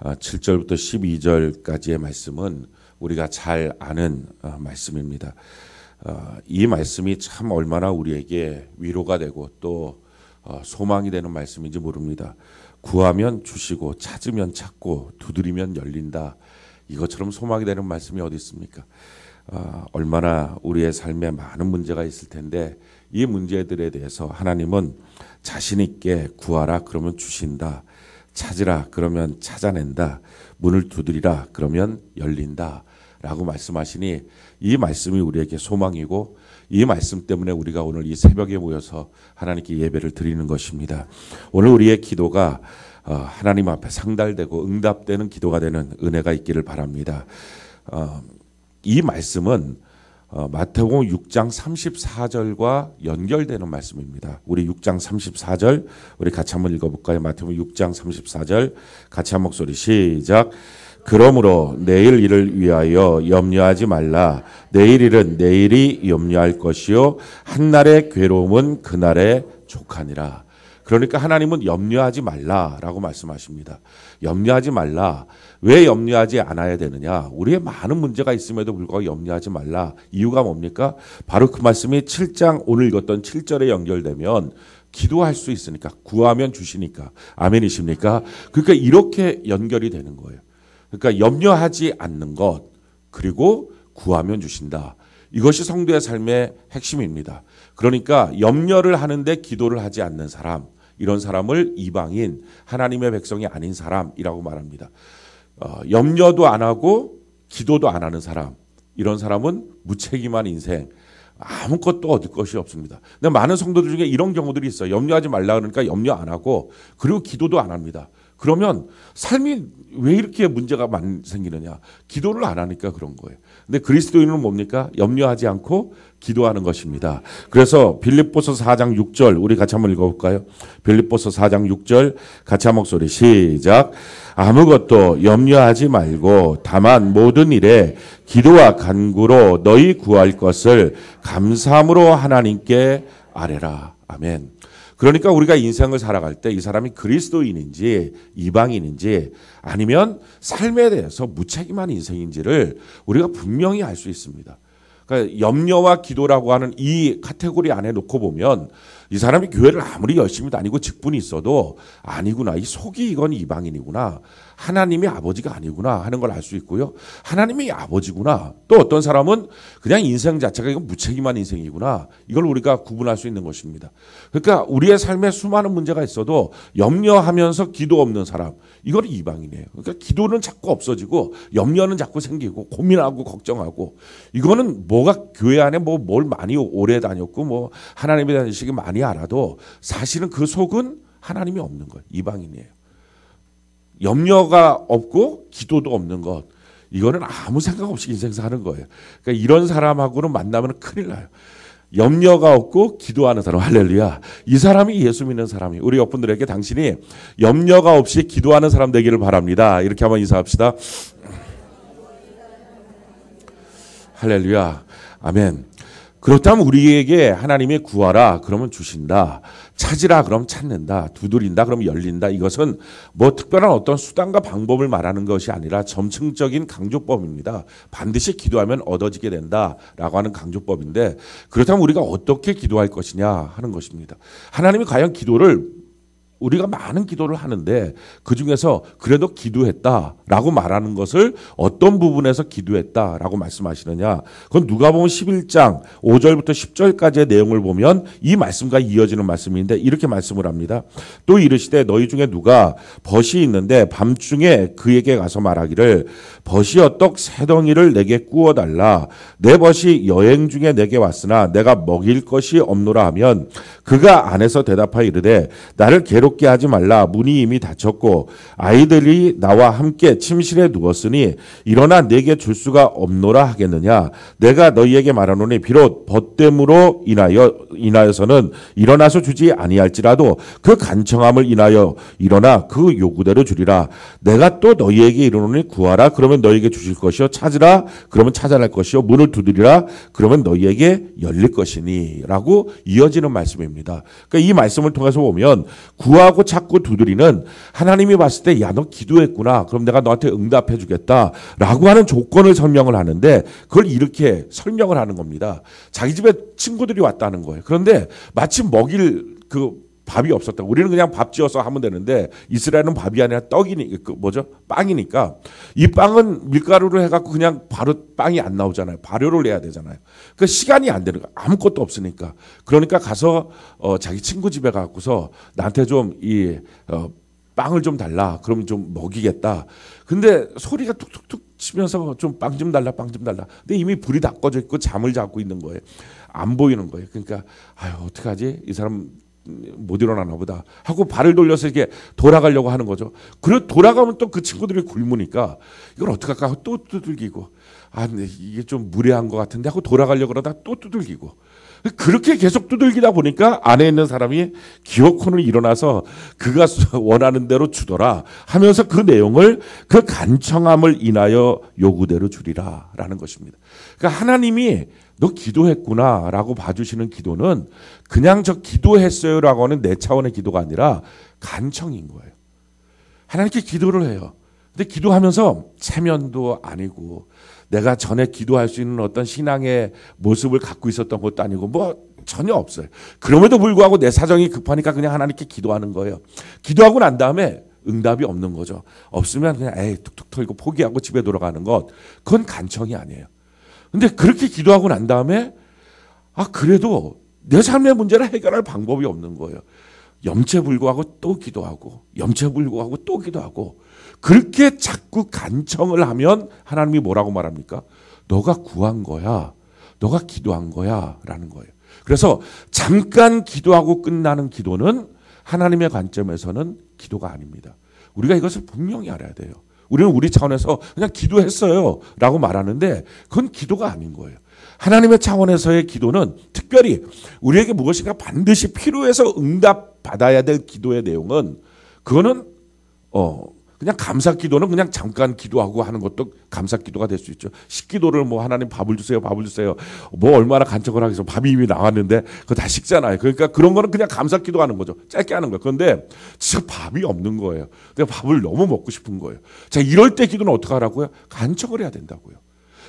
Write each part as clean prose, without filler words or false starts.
7절부터 12절까지의 말씀은 우리가 잘 아는 말씀입니다. 이 말씀이 참 얼마나 우리에게 위로가 되고 또 소망이 되는 말씀인지 모릅니다. 구하면 주시고 찾으면 찾고 두드리면 열린다. 이것처럼 소망이 되는 말씀이 어디 있습니까? 얼마나 우리의 삶에 많은 문제가 있을 텐데 이 문제들에 대해서 하나님은 자신 있게 구하라 그러면 주신다. 찾으라 그러면 찾아낸다. 문을 두드리라 그러면 열린다. 라고 말씀하시니 이 말씀이 우리에게 소망이고 이 말씀 때문에 우리가 오늘 이 새벽에 모여서 하나님께 예배를 드리는 것입니다. 오늘 우리의 기도가 하나님 앞에 상달되고 응답되는 기도가 되는 은혜가 있기를 바랍니다. 이 말씀은 마태복음 6장 34절과 연결되는 말씀입니다. 우리 6장 34절 우리 같이 한번 읽어볼까요? 마태복음 6장 34절 같이 한 목소리 시작. 그러므로 내일 일을 위하여 염려하지 말라. 내일 일은 내일이 염려할 것이요 한날의 괴로움은 그날의 족하니라. 그러니까 하나님은 염려하지 말라라고 말씀하십니다. 염려하지 말라. 왜 염려하지 않아야 되느냐? 우리의 많은 문제가 있음에도 불구하고 염려하지 말라. 이유가 뭡니까? 바로 그 말씀이 7장 오늘 읽었던 7절에 연결되면 기도할 수 있으니까, 구하면 주시니까. 아멘이십니까? 그러니까 이렇게 연결이 되는 거예요. 그러니까 염려하지 않는 것, 그리고 구하면 주신다. 이것이 성도의 삶의 핵심입니다. 그러니까 염려를 하는데 기도를 하지 않는 사람, 이런 사람을 이방인, 하나님의 백성이 아닌 사람이라고 말합니다. 염려도 안 하고 기도도 안 하는 사람, 이런 사람은 무책임한 인생, 아무것도 얻을 것이 없습니다. 근데 많은 성도들 중에 이런 경우들이 있어요. 염려하지 말라 그러니까 염려 안 하고 그리고 기도도 안 합니다. 그러면 삶이 왜 이렇게 문제가 많이 생기느냐? 기도를 안 하니까 그런 거예요. 근데 그리스도인은 뭡니까? 염려하지 않고 기도하는 것입니다. 그래서 빌립보서 4장 6절 우리 같이 한번 읽어볼까요? 빌립보서 4장 6절 같이 한 목소리 시작. 아무것도 염려하지 말고 다만 모든 일에 기도와 간구로 너희 구할 것을 감사함으로 하나님께 아뢰라. 아멘. 그러니까 우리가 인생을 살아갈 때 이 사람이 그리스도인인지 이방인인지 아니면 삶에 대해서 무책임한 인생인지를 우리가 분명히 알 수 있습니다. 그러니까 염려와 기도라고 하는 이 카테고리 안에 놓고 보면 이 사람이 교회를 아무리 열심히 다니고 직분이 있어도 아니구나. 이 속이 이건 이방인이구나. 하나님이 아버지가 아니구나 하는 걸 알 수 있고요. 하나님이 아버지구나. 또 어떤 사람은 그냥 인생 자체가 이건 무책임한 인생이구나. 이걸 우리가 구분할 수 있는 것입니다. 그러니까 우리의 삶에 수많은 문제가 있어도 염려하면서 기도 없는 사람, 이건 이방인이에요. 그러니까 기도는 자꾸 없어지고 염려는 자꾸 생기고 고민하고 걱정하고, 이거는 뭐가 교회 안에 뭘 많이 오래 다녔고 하나님에 대한 지식이 많이 알아도 사실은 그 속은 하나님이 없는 거예요. 이방인이에요. 염려가 없고 기도도 없는 것, 이거는 아무 생각 없이 인생 사는 거예요. 그러니까 이런 사람하고는 만나면 큰일 나요. 염려가 없고 기도하는 사람, 할렐루야. 이 사람이 예수 믿는 사람이, 우리 여러분들에게 당신이 염려가 없이 기도하는 사람 되기를 바랍니다. 이렇게 한번 인사합시다. 할렐루야. 아멘. 그렇다면 우리에게 하나님이 구하라 그러면 주신다. 찾으라 그러면 찾는다. 두드린다 그러면 열린다. 이것은 특별한 어떤 수단과 방법을 말하는 것이 아니라 점층적인 강조법입니다. 반드시 기도하면 얻어지게 된다라고 하는 강조법인데, 그렇다면 우리가 어떻게 기도할 것이냐 하는 것입니다. 하나님이 과연 우리가 많은 기도를 하는데 그중에서 그래도 기도했다라고 말하는 것을 어떤 부분에서 기도했다라고 말씀하시느냐, 그건 누가복음 11장 5절부터 10절까지의 내용을 보면 이 말씀과 이어지는 말씀인데 이렇게 말씀을 합니다. 또 이르시되 너희 중에 누가 벗이 있는데 밤중에 그에게 가서 말하기를 벗이여 떡 세 덩이를 내게 구워달라. 내 벗이 여행 중에 내게 왔으나 내가 먹일 것이 없노라 하면 그가 안에서 대답하여 이르되 나를 괴롭게 하지 말라. 문이 이미 닫혔고 아이들이 나와 함께 침실에 누웠으니 일어나 내게 줄 수가 없노라 하겠느냐. 내가 너희에게 말하노니 비록 벗됨으로 인하여 인하여서는 일어나서 주지 아니할지라도 그 간청함을 인하여 일어나 그 요구대로 주리라. 내가 또 너희에게 이르노니 구하라 그러면 너희에게 주실 것이요 찾으라 그러면 찾아낼 것이요 문을 두드리라 그러면 너희에게 열릴 것이니 라고 이어지는 말씀입니다. 그러니까 이 말씀을 통해서 보면 구하고 찾고 두드리는 하나님이 봤을 때 야, 너 기도했구나. 그럼 내가 너한테 응답해 주겠다 라고 하는 조건을 설명을 하는데 그걸 이렇게 설명을 하는 겁니다. 자기 집에 친구들이 왔다는 거예요. 그런데 마침 먹일 그 밥이 없었다. 우리는 그냥 밥 지어서 하면 되는데 이스라엘은 밥이 아니라 떡이니 빵이니까 이 빵은 밀가루로 해갖고 그냥 바로 빵이 안 나오잖아요. 발효를 해야 되잖아요. 그 시간이 안 되는 거 아무것도 없으니까 그러니까 가서 자기 친구 집에 가고서 나한테 좀 이 빵을 좀 달라. 그러면 좀 먹이겠다. 근데 소리가 툭툭툭 치면서 좀 빵 좀 달라, 빵 좀 달라. 근데 이미 불이 다 꺼져 있고 잠을 자고 있는 거예요. 안 보이는 거예요. 그러니까 아유 어떡하지? 이 사람 못 일어나나 보다 하고 발을 돌려서 이렇게 돌아가려고 하는 거죠. 그리고 돌아가면 또 그 친구들이 굶으니까 이걸 어떡할까 하고 또 두들기고 아 근데 이게 좀 무례한 것 같은데 하고 돌아가려고 그러다 또 두들기고 그렇게 계속 두들기다 보니까 안에 있는 사람이 기어코는 일어나서 그가 원하는 대로 주더라 하면서 그 내용을 그 간청함을 인하여 요구대로 주리라 라는 것입니다. 그러니까 하나님이 너 기도했구나 라고 봐주시는 기도는 그냥 저 기도했어요 라고 하는 내 차원의 기도가 아니라 간청인 거예요. 하나님께 기도를 해요. 근데 기도하면서 체면도 아니고 내가 전에 기도할 수 있는 어떤 신앙의 모습을 갖고 있었던 것도 아니고 뭐 전혀 없어요. 그럼에도 불구하고 내 사정이 급하니까 그냥 하나님께 기도하는 거예요. 기도하고 난 다음에 응답이 없는 거죠. 없으면 그냥 에이 툭툭 털고 포기하고 집에 돌아가는 것 그건 간청이 아니에요. 근데 그렇게 기도하고 난 다음에 그래도 내 삶의 문제를 해결할 방법이 없는 거예요. 염체불구하고 또 기도하고 염체불구하고 또 기도하고 그렇게 자꾸 간청을 하면 하나님이 뭐라고 말합니까? 너가 구한 거야. 너가 기도한 거야 라는 거예요. 그래서 잠깐 기도하고 끝나는 기도는 하나님의 관점에서는 기도가 아닙니다. 우리가 이것을 분명히 알아야 돼요. 우리는 우리 차원에서 그냥 기도했어요 라고 말하는데 그건 기도가 아닌 거예요. 하나님의 차원에서의 기도는 특별히 우리에게 무엇인가 반드시 필요해서 응답받아야 될 기도의 내용은 그거는 그냥 감사 기도는 그냥 잠깐 기도하고 하는 것도 감사 기도가 될 수 있죠. 식기도를 뭐 하나님 밥을 주세요, 밥을 주세요. 뭐 얼마나 간청을 하겠어. 밥이 이미 나왔는데 그거 다 식잖아요. 그러니까 그런 거는 그냥 감사 기도하는 거죠. 짧게 하는 거예요. 그런데 진짜 밥이 없는 거예요. 내가 밥을 너무 먹고 싶은 거예요. 자, 이럴 때 기도는 어떻게 하라고요? 간청을 해야 된다고요.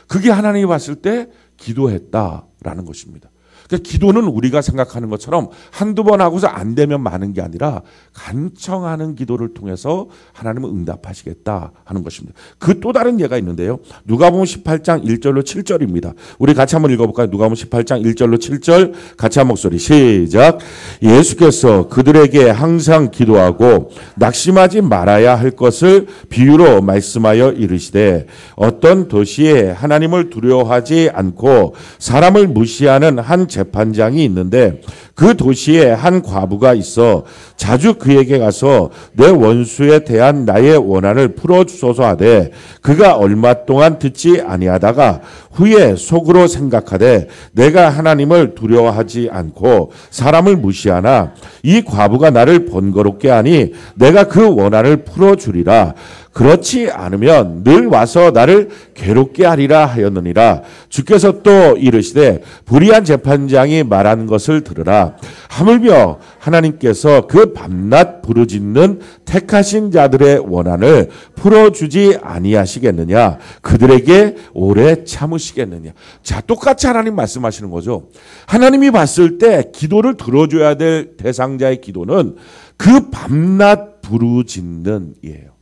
그게 하나님이 봤을 때 기도했다라는 것입니다. 그러니까 기도는 우리가 생각하는 것처럼 한두 번 하고서 안 되면 마는 게 아니라 간청하는 기도를 통해서 하나님은 응답하시겠다 하는 것입니다. 그 또 다른 예가 있는데요. 누가복음 18장 1절로 7절입니다. 우리 같이 한번 읽어볼까요? 누가복음 18장 1절로 7절 같이 한 목소리 시작. 예수께서 그들에게 항상 기도하고 낙심하지 말아야 할 것을 비유로 말씀하여 이르시되 어떤 도시에 하나님을 두려워하지 않고 사람을 무시하는 한 재판장이 있는데 그 도시에 한 과부가 있어 자주 그에게 가서 내 원수에 대한 나의 원한을 풀어주소서 하되 그가 얼마 동안 듣지 아니하다가 후에 속으로 생각하되 내가 하나님을 두려워하지 않고 사람을 무시하나 이 과부가 나를 번거롭게 하니 내가 그 원한을 풀어주리라. 그렇지 않으면 늘 와서 나를 괴롭게 하리라 하였느니라. 주께서 또 이르시되 불의한 재판장이 말한 것을 들으라. 하물며 하나님께서 그 밤낮 부르짖는 택하신 자들의 원한을 풀어주지 아니하시겠느냐. 그들에게 오래 참으시겠느냐. 자, 똑같이 하나님 말씀하시는 거죠. 하나님이 봤을 때 기도를 들어줘야 될 대상자의 기도는 그 밤낮 부르짖는 이에요.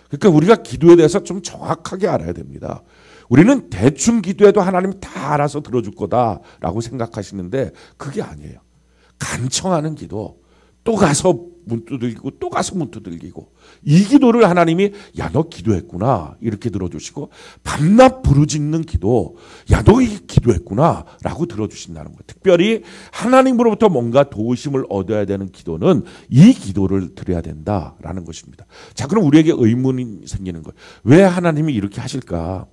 그러니까 우리가 기도에 대해서 좀 정확하게 알아야 됩니다. 우리는 대충 기도해도 하나님이 다 알아서 들어줄 거다라고 생각하시는데 그게 아니에요. 간청하는 기도, 또 가서 문 두들기고 또 가서 문 두들기고 이 기도를 하나님이 야, 너 기도했구나 이렇게 들어주시고 밤낮 부르짖는 기도, 야, 너 이 기도했구나 라고 들어주신다는 거예요. 특별히 하나님으로부터 뭔가 도우심을 얻어야 되는 기도는 이 기도를 드려야 된다라는 것입니다. 자, 그럼 우리에게 의문이 생기는 거예요. 왜 하나님이 이렇게 하실까?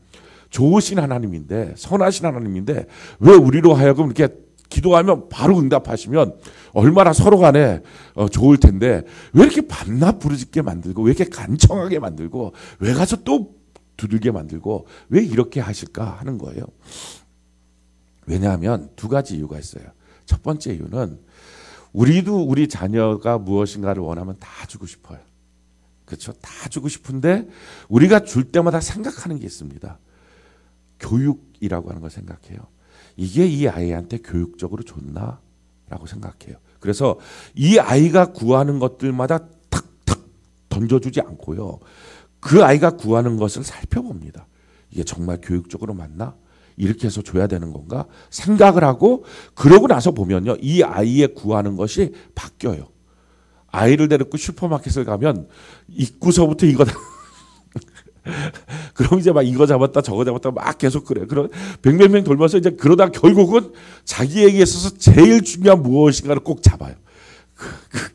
좋으신 하나님인데, 선하신 하나님인데 왜 우리로 하여금 이렇게 기도하면 바로 응답하시면 얼마나 서로 간에 좋을 텐데 왜 이렇게 밤낮 부르짖게 만들고 왜 이렇게 간청하게 만들고 왜 가서 또 두들게 만들고 왜 이렇게 하실까 하는 거예요. 왜냐하면 두 가지 이유가 있어요. 첫 번째 이유는 우리도 우리 자녀가 무엇인가를 원하면 다 주고 싶어요. 그렇죠? 다 주고 싶은데 우리가 줄 때마다 생각하는 게 있습니다. 교육이라고 하는 걸 생각해요. 이게 이 아이한테 교육적으로 좋나? 라고 생각해요. 그래서 이 아이가 구하는 것들마다 탁탁 던져주지 않고요. 그 아이가 구하는 것을 살펴봅니다. 이게 정말 교육적으로 맞나? 이렇게 해서 줘야 되는 건가? 생각을 하고 그러고 나서 보면요. 이 아이의 구하는 것이 바뀌어요. 아이를 데리고 슈퍼마켓을 가면 입구서부터 이거다. 그럼 이제 막 이거 잡았다 저거 잡았다 막 계속 그래. 그런 뱅뱅뱅 돌면서 이제 그러다 결국은 자기에게 있어서 제일 중요한 무엇인가를 꼭 잡아요.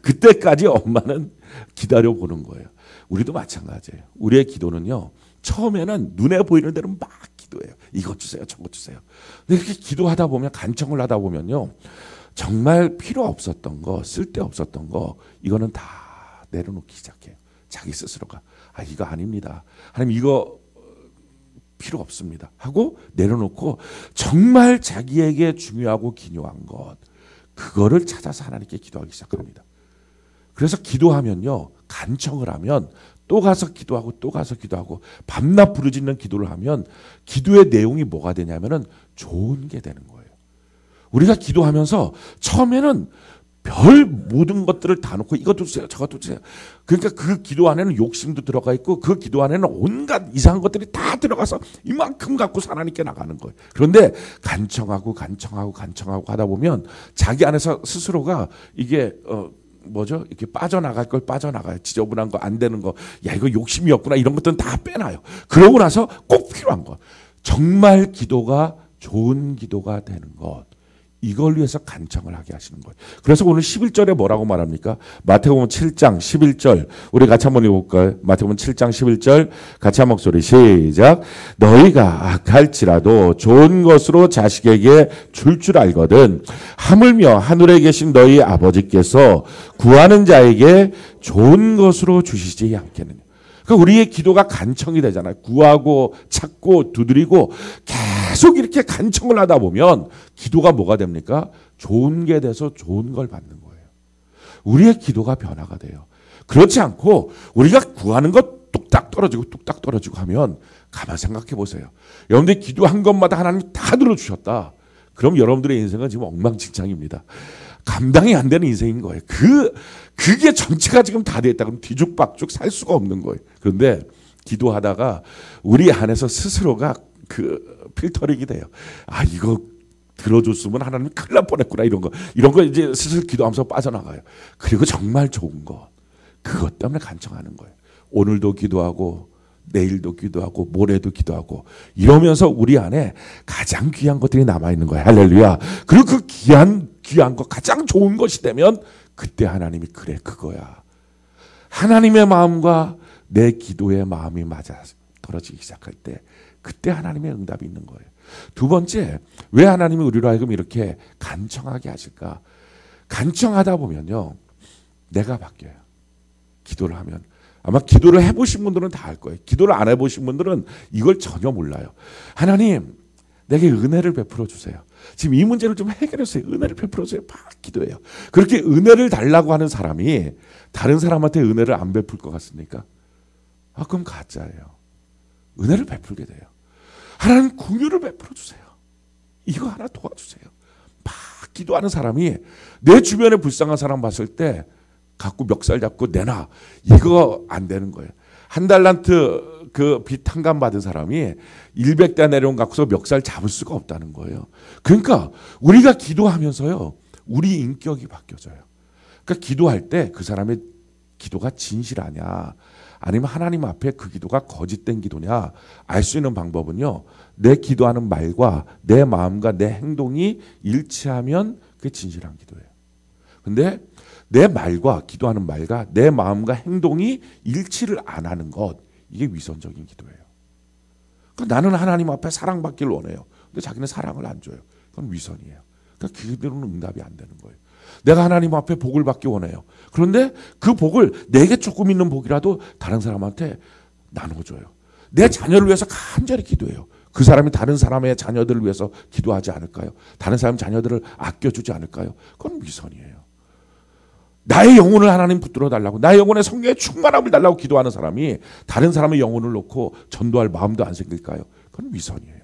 그때까지 엄마는 기다려보는 거예요. 우리도 마찬가지예요. 우리의 기도는요. 처음에는 눈에 보이는 대로 막 기도해요. 이것 주세요. 저것 주세요. 근데 이렇게 기도하다 보면 간청을 하다 보면요. 정말 필요 없었던 거 쓸데없었던 거 이거는 다 내려놓기 시작해요. 자기 스스로가. 아 이거 아닙니다. 하나님 이거 필요 없습니다. 하고 내려놓고 정말 자기에게 중요하고 기묘한 것 그거를 찾아서 하나님께 기도하기 시작합니다. 그래서 기도하면요. 간청을 하면 또 가서 기도하고 또 가서 기도하고 밤낮 부르짖는 기도를 하면 기도의 내용이 뭐가 되냐면은 좋은 게 되는 거예요. 우리가 기도하면서 처음에는 별 모든 것들을 다 놓고 이것도 주세요 저것도 주세요. 그러니까 그 기도 안에는 욕심도 들어가 있고 그 기도 안에는 온갖 이상한 것들이 다 들어가서 이만큼 갖고 하나님께 나가는 거예요. 그런데 간청하고 하다 보면 자기 안에서 스스로가 이게 뭐죠? 이렇게 빠져나갈 걸 빠져나가요. 지저분한 거 안 되는 거. 야 이거 욕심이었구나. 이런 것들은 다 빼놔요. 그러고 나서 꼭 필요한 거. 정말 기도가 좋은 기도가 되는 것. 이걸 위해서 간청을 하게 하시는 거예요. 그래서 오늘 11절에 뭐라고 말합니까? 마태복음 7장 11절 우리 같이 한번 읽어볼까요? 마태복음 7장 11절 같이 한 목소리 시작. 너희가 악할지라도 좋은 것으로 자식에게 줄 알거든 하물며 하늘에 계신 너희 아버지께서 구하는 자에게 좋은 것으로 주시지 않겠느냐. 그러니까 우리의 기도가 간청이 되잖아요. 구하고 찾고 두드리고 계속 이렇게 간청을 하다 보면 기도가 뭐가 됩니까? 좋은 게 돼서 좋은 걸 받는 거예요. 우리의 기도가 변화가 돼요. 그렇지 않고 우리가 구하는 것 뚝딱 떨어지고 하면 가만 생각해 보세요. 여러분들이 기도한 것마다 하나님이 다 들어주셨다. 그럼 여러분들의 인생은 지금 엉망진창입니다. 감당이 안 되는 인생인 거예요. 그게 전체가 지금 다 됐다. 그럼 뒤죽박죽 살 수가 없는 거예요. 그런데 기도하다가 우리 안에서 스스로가 그 필터링이 돼요. 아, 이거 들어줬으면 하나님 큰일 날 뻔했구나. 이런 거 이제 슬슬 기도하면서 빠져나가요. 그리고 정말 좋은 것. 그것 때문에 간청하는 거예요. 오늘도 기도하고 내일도 기도하고 모레도 기도하고 이러면서 우리 안에 가장 귀한 것들이 남아있는 거예요. 할렐루야. 그리고 그 귀한 것 가장 좋은 것이 되면 그때 하나님이 그래 그거야. 하나님의 마음과 내 기도의 마음이 맞아 떨어지기 시작할 때 그때 하나님의 응답이 있는 거예요. 두 번째, 왜 하나님이 우리로 하여금 이렇게 간청하게 하실까? 간청하다 보면요. 내가 바뀌어요. 기도를 하면. 아마 기도를 해보신 분들은 다 알 거예요. 기도를 안 해보신 분들은 이걸 전혀 몰라요. 하나님, 내게 은혜를 베풀어 주세요. 지금 이 문제를 좀 해결해주세요. 은혜를 베풀어 주세요. 막 기도해요. 그렇게 은혜를 달라고 하는 사람이 다른 사람한테 은혜를 안 베풀 것 같습니까? 아, 그럼 가짜예요. 은혜를 베풀게 돼요. 하나님 긍휼을 베풀어 주세요. 이거 하나 도와주세요. 막 기도하는 사람이 내 주변에 불쌍한 사람 봤을 때 갖고 멱살 잡고 내놔. 이거 안 되는 거예요. 한 달란트 그 빚 탕감 받은 사람이 100대 내려온 갖고서 멱살 잡을 수가 없다는 거예요. 그러니까 우리가 기도하면서요. 우리 인격이 바뀌어져요. 그러니까 기도할 때 그 사람의 기도가 진실하냐 아니면 하나님 앞에 그 기도가 거짓된 기도냐 알 수 있는 방법은요. 내 기도하는 말과 내 마음과 내 행동이 일치하면 그게 진실한 기도예요. 근데 내 말과 기도하는 말과 내 마음과 행동이 일치를 안 하는 것 이게 위선적인 기도예요. 그러니까 나는 하나님 앞에 사랑받기를 원해요. 근데 자기는 사랑을 안 줘요. 그건 위선이에요. 그러니까 기도는 응답이 안 되는 거예요. 내가 하나님 앞에 복을 받기 원해요. 그런데 그 복을 내게 조금 있는 복이라도 다른 사람한테 나눠줘요. 내 자녀를 위해서 간절히 기도해요. 그 사람이 다른 사람의 자녀들을 위해서 기도하지 않을까요? 다른 사람 자녀들을 아껴주지 않을까요? 그건 위선이에요. 나의 영혼을 하나님 붙들어 달라고, 나의 영혼의 성령의 충만함을 달라고 기도하는 사람이 다른 사람의 영혼을 놓고 전도할 마음도 안 생길까요? 그건 위선이에요.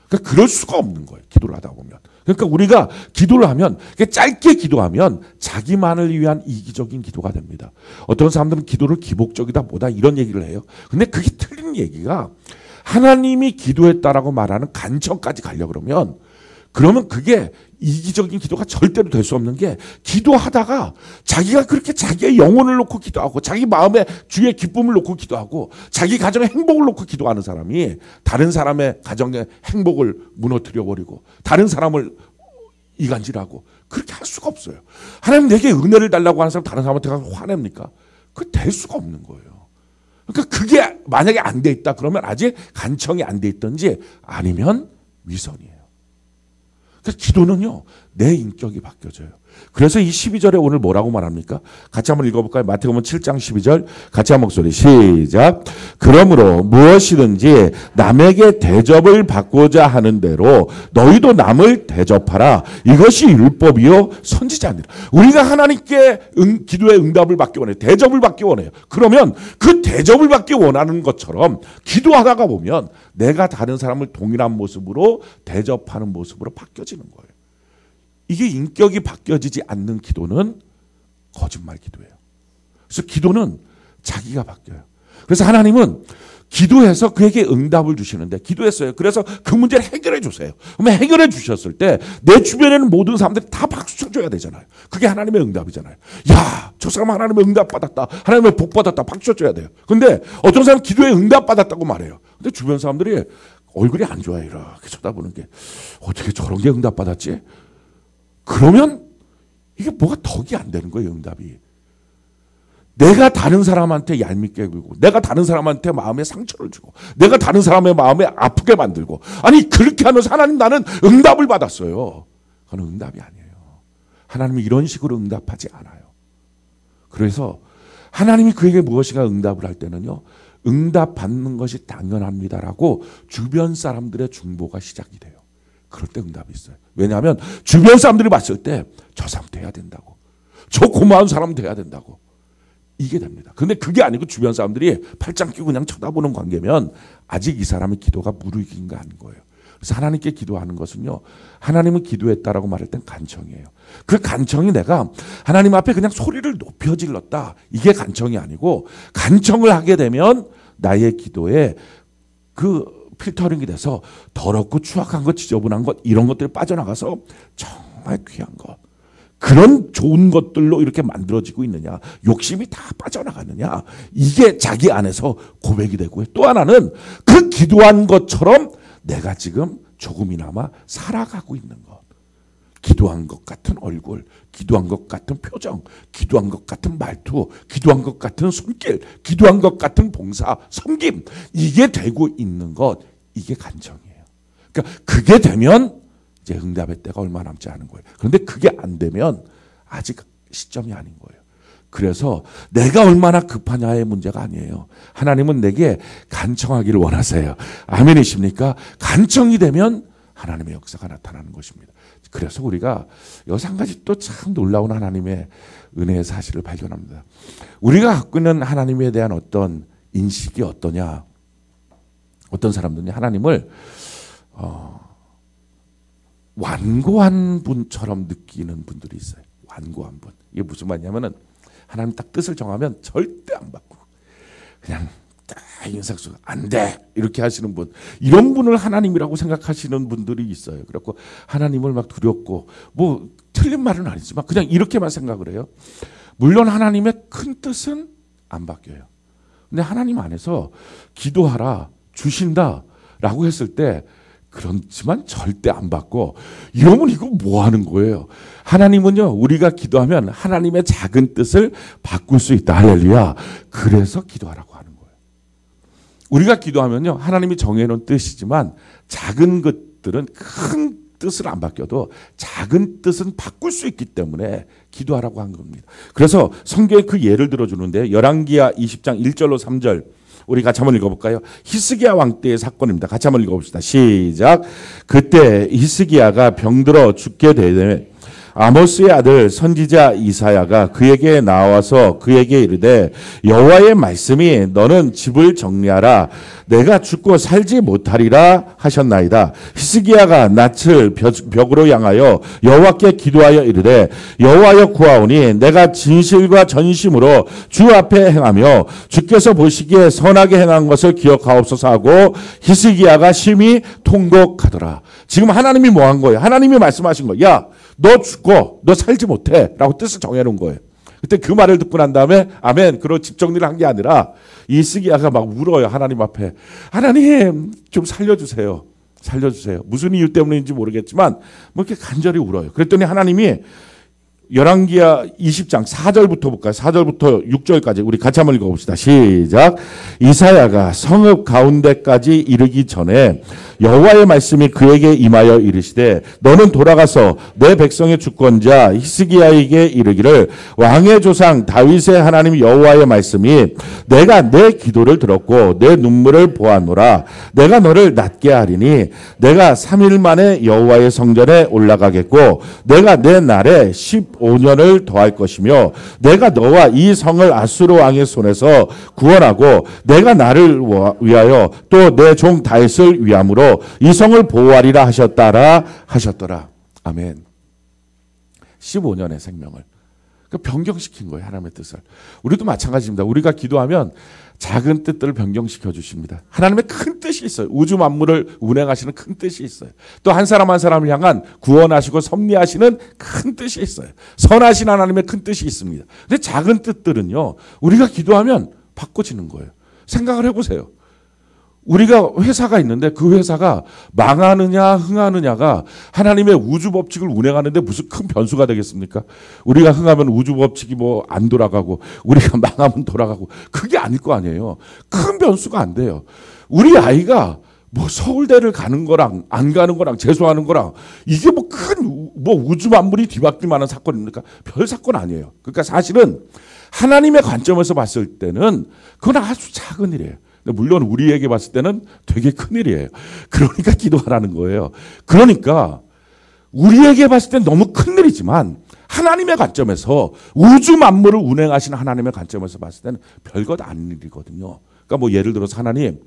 그러니까 그럴 수가 없는 거예요. 기도를 하다 보면. 그러니까 우리가 기도를 하면, 짧게 기도하면 자기만을 위한 이기적인 기도가 됩니다. 어떤 사람들은 기도를 기복적이다 뭐다 이런 얘기를 해요. 근데 그게 틀린 얘기가, 하나님이 기도했다라고 말하는 간청까지 가려고 그러면 그게 이기적인 기도가 절대로 될 수 없는 게, 기도하다가 자기가 그렇게 자기의 영혼을 놓고 기도하고 자기 마음의 주의 기쁨을 놓고 기도하고 자기 가정의 행복을 놓고 기도하는 사람이 다른 사람의 가정의 행복을 무너뜨려 버리고 다른 사람을 이간질하고, 그렇게 할 수가 없어요. 하나님 내게 은혜를 달라고 하는 사람 다른 사람한테 가서 화냅니까? 그게 될 수가 없는 거예요. 그러니까 그게 만약에 안 돼 있다 그러면 아직 간청이 안 돼 있든지 아니면 위선이에요. 그래서 기도는요, 내 인격이 바뀌어져요. 그래서 이 12절에 오늘 뭐라고 말합니까? 같이 한번 읽어볼까요? 마태복음 7장 12절 같이 한 목소리 시작. 그러므로 무엇이든지 남에게 대접을 받고자 하는 대로 너희도 남을 대접하라. 이것이 율법이요 선지자니라. 우리가 하나님께 기도의 응답을 받기 원해요. 대접을 받기 원해요. 그러면 그 대접을 받기 원하는 것처럼 기도하다가 보면 내가 다른 사람을 동일한 모습으로 대접하는 모습으로 바뀌어지는 거예요. 이게 인격이 바뀌어지지 않는 기도는 거짓말 기도예요. 그래서 기도는 자기가 바뀌어요. 그래서 하나님은 기도해서 그에게 응답을 주시는데, 기도했어요. 그래서 그 문제를 해결해 주세요. 그러면 해결해 주셨을 때 내 주변에는 모든 사람들이 다 박수 쳐줘야 되잖아요. 그게 하나님의 응답이잖아요. 야, 저 사람 하나님의 응답 받았다, 하나님의 복 받았다, 박수 쳐줘야 돼요. 근데 어떤 사람 기도에 응답 받았다고 말해요. 근데 주변 사람들이 얼굴이 안 좋아요. 이렇게 쳐다보는 게, 어떻게 저런 게 응답 받았지? 그러면 이게 뭐가 덕이 안 되는 거예요, 응답이. 내가 다른 사람한테 얄밉게 굴고, 내가 다른 사람한테 마음에 상처를 주고, 내가 다른 사람의 마음에 아프게 만들고, 아니 그렇게 하면서 하나님 나는 응답을 받았어요. 그건 응답이 아니에요. 하나님이 이런 식으로 응답하지 않아요. 그래서 하나님이 그에게 무엇인가 응답을 할 때는요, 응답 받는 것이 당연합니다라고 주변 사람들의 중보가 시작이 돼요. 그럴 때 응답이 있어요. 왜냐하면 주변 사람들이 봤을 때 저 사람 돼야 된다고, 저 고마운 사람 돼야 된다고, 이게 됩니다. 근데 그게 아니고 주변 사람들이 팔짱 끼고 그냥 쳐다보는 관계면 아직 이 사람의 기도가 무르익은 거 아닌 거예요. 그래서 하나님께 기도하는 것은요, 하나님은 기도했다라고 말할 땐 간청이에요. 그 간청이 내가 하나님 앞에 그냥 소리를 높여 질렀다, 이게 간청이 아니고, 간청을 하게 되면 나의 기도에 그 필터링이 돼서 더럽고 추악한 것, 지저분한 것, 이런 것들이 빠져나가서 정말 귀한 것, 그런 좋은 것들로 이렇게 만들어지고 있느냐, 욕심이 다 빠져나가느냐, 이게 자기 안에서 고백이 되고요. 또 하나는 그 기도한 것처럼 내가 지금 조금이나마 살아가고 있는 것, 기도한 것 같은 얼굴, 기도한 것 같은 표정, 기도한 것 같은 말투, 기도한 것 같은 손길, 기도한 것 같은 봉사, 섬김, 이게 되고 있는 것, 이게 간청이에요. 그러니까 그게 되면 이제 응답의 때가 얼마 남지 않은 거예요. 그런데 그게 안 되면 아직 시점이 아닌 거예요. 그래서 내가 얼마나 급하냐의 문제가 아니에요. 하나님은 내게 간청하기를 원하세요. 아멘이십니까? 간청이 되면 하나님의 역사가 나타나는 것입니다. 그래서 우리가 여기서 한 가지 또 참 놀라운 하나님의 은혜의 사실을 발견합니다. 우리가 갖고 있는 하나님에 대한 어떤 인식이 어떠냐? 어떤 사람들이 하나님을 완고한 분처럼 느끼는 분들이 있어요. 완고한 분. 이게 무슨 말이냐면은 하나님 딱 뜻을 정하면 절대 안 바꾸고 그냥 딱 인상수가 안 돼 이렇게 하시는 분, 이런 분을 하나님이라고 생각하시는 분들이 있어요. 그래서 하나님을 막 두렵고, 뭐 틀린 말은 아니지만 그냥 이렇게만 생각을 해요. 물론 하나님의 큰 뜻은 안 바뀌어요. 근데 하나님 안에서 기도하라, 주신다라고 했을 때 그렇지만 절대 안 받고, 이러면 이거 뭐 하는 거예요? 하나님은요, 우리가 기도하면 하나님의 작은 뜻을 바꿀 수 있다. 할렐루야. 그래서 기도하라고 하는 거예요. 우리가 기도하면요, 하나님이 정해놓은 뜻이지만 작은 것들은 큰 뜻은 안 바뀌어도 작은 뜻은 바꿀 수 있기 때문에 기도하라고 한 겁니다. 그래서 성경에 그 예를 들어주는데 열왕기하 20장 1절로 3절 우리 같이 한번 읽어볼까요? 히스기야 왕 때의 사건입니다. 같이 한번 읽어봅시다. 시작. 그때 히스기야가 병들어 죽게 되되 아모스의 아들 선지자 이사야가 그에게 나와서 그에게 이르되 여호와의 말씀이 너는 집을 정리하라 내가 죽고 살지 못하리라 하셨나이다. 히스기야가 낯을 벽으로 향하여 여호와께 기도하여 이르되 여호와여 구하오니 내가 진실과 전심으로 주 앞에 행하며 주께서 보시기에 선하게 행한 것을 기억하옵소서 하고 히스기야가 심히 통곡하더라. 지금 하나님이 뭐 한 거예요? 하나님이 말씀하신 거예요. 야, 너 죽고 너 살지 못해 라고 뜻을 정해놓은 거예요. 그때 그 말을 듣고 난 다음에 아멘 그런 집 정리를 한 게 아니라 히스기야가 막 울어요. 하나님 앞에. 하나님 좀 살려주세요. 살려주세요. 무슨 이유 때문인지 모르겠지만 뭐 이렇게 간절히 울어요. 그랬더니 하나님이 열왕기하 20장 4절부터 볼까요? 4절부터 6절까지 우리 같이 한번 읽어봅시다. 시작. 이사야가 성읍 가운데까지 이르기 전에 여호와의 말씀이 그에게 임하여 이르시되 너는 돌아가서 내 백성의 주권자 히스기야에게 이르기를 왕의 조상 다윗의 하나님 여호와의 말씀이 내가 내 기도를 들었고 내 눈물을 보았노라. 내가 너를 낫게 하리니 내가 3일 만에 여호와의 성전에 올라가겠고 내가 내 날에 15년을 더할 것이며 내가 너와 이 성을 아수르 왕의 손에서 구원하고 내가 나를 위하여 또 내 종 다윗을 위함으로 이 성을 보호하리라 하셨더라. 아멘. 15년의 생명을 변경시킨 거예요. 하나님의 뜻을. 우리도 마찬가지입니다. 우리가 기도하면 작은 뜻들을 변경시켜 주십니다. 하나님의 큰 뜻이 있어요. 우주 만물을 운행하시는 큰 뜻이 있어요. 또 한 사람 한 사람을 향한 구원하시고 섭리하시는 큰 뜻이 있어요. 선하신 하나님의 큰 뜻이 있습니다. 근데 작은 뜻들은요. 우리가 기도하면 바꿔지는 거예요. 생각을 해보세요. 우리가 회사가 있는데 그 회사가 망하느냐 흥하느냐가 하나님의 우주 법칙을 운행하는데 무슨 큰 변수가 되겠습니까? 우리가 흥하면 우주 법칙이 뭐 안 돌아가고 우리가 망하면 돌아가고 그게 아닐 거 아니에요. 큰 변수가 안 돼요. 우리 아이가 뭐 서울대를 가는 거랑 안 가는 거랑 재수하는 거랑 이게 뭐 큰 뭐 우주 만물이 뒤바뀔 만한 사건입니까? 별 사건 아니에요. 그러니까 사실은 하나님의 관점에서 봤을 때는 그건 아주 작은 일이에요. 물론 우리에게 봤을 때는 되게 큰일이에요. 그러니까 기도하라는 거예요. 그러니까 우리에게 봤을 때는 너무 큰일이지만 하나님의 관점에서 우주 만물을 운행하시는 하나님의 관점에서 봤을 때는 별것 아닌 일이거든요. 그러니까 뭐 예를 들어서 하나님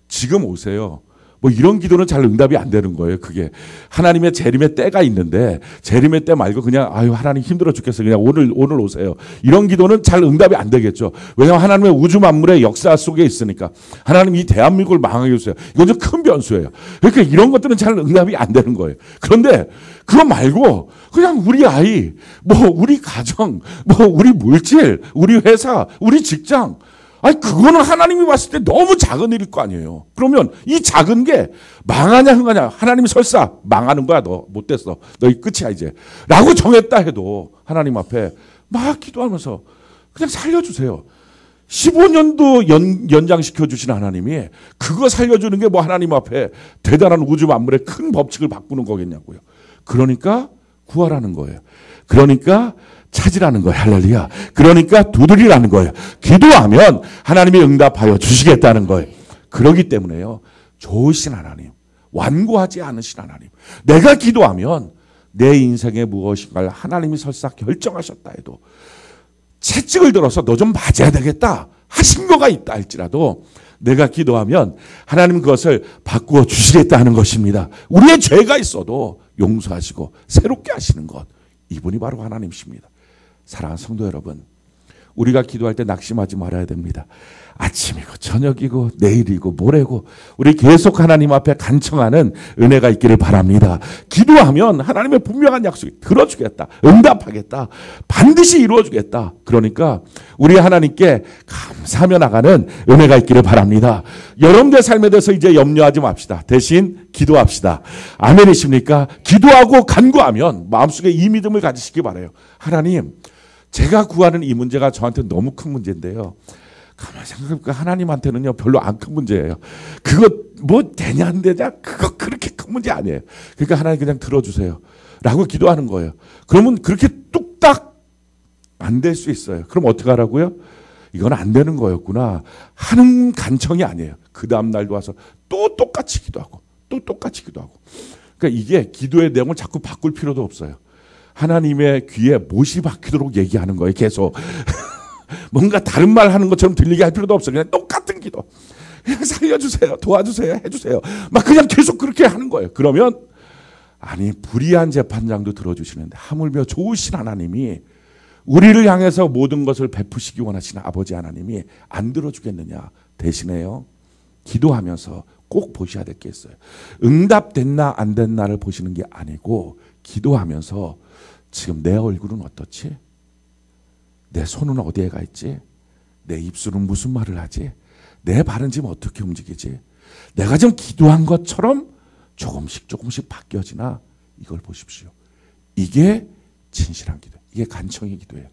지금 오세요. 뭐 이런 기도는 잘 응답이 안 되는 거예요. 그게 하나님의 재림의 때가 있는데 재림의 때 말고 그냥 아유 하나님 힘들어 죽겠어요. 그냥 오늘 오세요. 이런 기도는 잘 응답이 안 되겠죠. 왜냐하면 하나님의 우주 만물의 역사 속에 있으니까 하나님 이 대한민국을 망하게 해주세요. 이건 좀 큰 변수예요. 그러니까 이런 것들은 잘 응답이 안 되는 거예요. 그런데 그거 말고 그냥 우리 아이, 뭐 우리 가정, 뭐 우리 물질, 우리 회사, 우리 직장 아니 그거는 하나님이 봤을 때 너무 작은 일일 거 아니에요. 그러면 이 작은 게 망하냐 흥하냐 하나님이 설사 망하는 거야. 너 못됐어. 너희 끝이야 이제 라고 정했다 해도 하나님 앞에 막 기도하면서 그냥 살려주세요. 15년도 연장시켜 주신 하나님이 그거 살려주는 게 뭐 하나님 앞에 대단한 우주 만물의 큰 법칙을 바꾸는 거겠냐고요. 그러니까 구하라는 거예요. 그러니까 찾으라는 거예요. 할렐루야. 그러니까 두드리라는 거예요. 기도하면 하나님이 응답하여 주시겠다는 거예요. 그러기 때문에요. 좋으신 하나님, 완고하지 않으신 하나님. 내가 기도하면 내 인생에 무엇인가를 하나님이 설사 결정하셨다 해도 채찍을 들어서 너 좀 맞아야 되겠다 하신 거가 있다 할지라도 내가 기도하면 하나님 그것을 바꾸어 주시겠다는 것입니다. 우리의 죄가 있어도 용서하시고 새롭게 하시는 것. 이분이 바로 하나님이십니다. 사랑하는 성도 여러분, 우리가 기도할 때 낙심하지 말아야 됩니다. 아침이고 저녁이고 내일이고 모레고 우리 계속 하나님 앞에 간청하는 은혜가 있기를 바랍니다. 기도하면 하나님의 분명한 약속이 들어주겠다. 응답하겠다. 반드시 이루어주겠다. 그러니까 우리 하나님께 감사하며 나가는 은혜가 있기를 바랍니다. 여러분들의 삶에 대해서 이제 염려하지 맙시다. 대신 기도합시다. 아멘이십니까? 기도하고 간구하면 마음속에 이 믿음을 가지시기 바라요. 하나님, 제가 구하는 이 문제가 저한테 너무 큰 문제인데요. 가만히 생각해보니까 하나님한테는요 별로 안 큰 문제예요. 그거 뭐 되냐 안 되냐 그거 그렇게 큰 문제 아니에요. 그러니까 하나님 그냥 들어주세요 라고 기도하는 거예요. 그러면 그렇게 뚝딱 안 될 수 있어요. 그럼 어떻게 하라고요? 이건 안 되는 거였구나 하는 간청이 아니에요. 그 다음 날도 와서 또 똑같이 기도하고 또 똑같이 기도하고. 그러니까 이게 기도의 내용을 자꾸 바꿀 필요도 없어요. 하나님의 귀에 못이 박히도록 얘기하는 거예요. 계속 뭔가 다른 말 하는 것처럼 들리게 할 필요도 없어요. 그냥 똑같은 기도. 그냥 살려주세요, 도와주세요, 해주세요. 막 그냥 계속 그렇게 하는 거예요. 그러면 아니 불의한 재판장도 들어주시는데 하물며 좋으신 하나님이 우리를 향해서 모든 것을 베푸시기 원하시는 아버지 하나님이 안 들어주겠느냐. 대신에요 기도하면서 꼭 보셔야 될 게 있어요. 응답됐나 안 됐나를 보시는 게 아니고 기도하면서 지금 내 얼굴은 어떻지? 내 손은 어디에 가 있지? 내 입술은 무슨 말을 하지? 내 발은 지금 어떻게 움직이지? 내가 지금 기도한 것처럼 조금씩 바뀌어지나? 이걸 보십시오. 이게 진실한 기도, 이게 간청의 기도예요.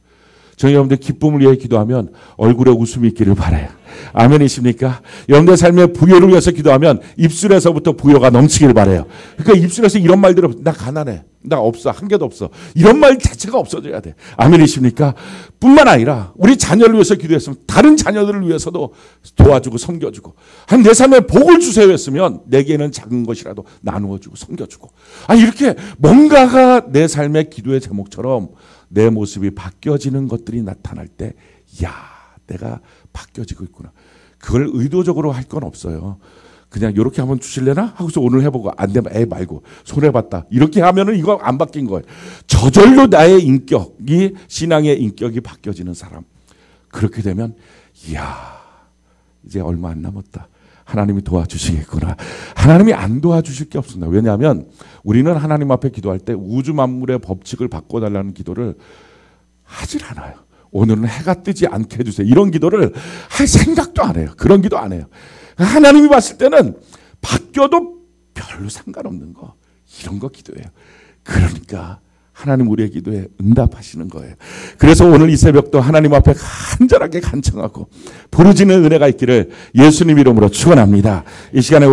저희 여러분들 기쁨을 위해 기도하면 얼굴에 웃음이 있기를 바라요. 아멘이십니까? 여러분들 삶의 부여를 위해서 기도하면 입술에서부터 부여가 넘치기를 바라요. 그러니까 입술에서 이런 말들을 나 가난해, 나 없어, 한 개도 없어, 이런 말 자체가 없어져야 돼. 아멘이십니까? 뿐만 아니라 우리 자녀를 위해서 기도했으면 다른 자녀들을 위해서도 도와주고 섬겨주고, 한 내 삶에 복을 주세요 했으면 내게는 작은 것이라도 나누어주고 섬겨주고, 이렇게 뭔가가 내 삶의 기도의 제목처럼 내 모습이 바뀌어지는 것들이 나타날 때, 야, 내가 바뀌어지고 있구나. 그걸 의도적으로 할 건 없어요. 그냥 이렇게 한번 주실래나? 하고서 오늘 해보고 안 되면 애 말고 손해봤다. 이렇게 하면은 이거 안 바뀐 거예요. 저절로 나의 인격이, 신앙의 인격이 바뀌어지는 사람. 그렇게 되면, 이야, 이제 얼마 안 남았다. 하나님이 도와주시겠구나. 하나님이 안 도와주실 게 없습니다. 왜냐하면 우리는 하나님 앞에 기도할 때 우주 만물의 법칙을 바꿔달라는 기도를 하질 않아요. 오늘은 해가 뜨지 않게 해주세요. 이런 기도를 할 생각도 안 해요. 그런 기도 안 해요. 하나님이 봤을 때는 바뀌어도 별로 상관없는 거, 이런 거 기도해요. 그러니까 하나님 우리의 기도에 응답하시는 거예요. 그래서 오늘 이 새벽도 하나님 앞에 간절하게 간청하고 부르짖는 은혜가 있기를 예수님 이름으로 축원합니다. 이 시간에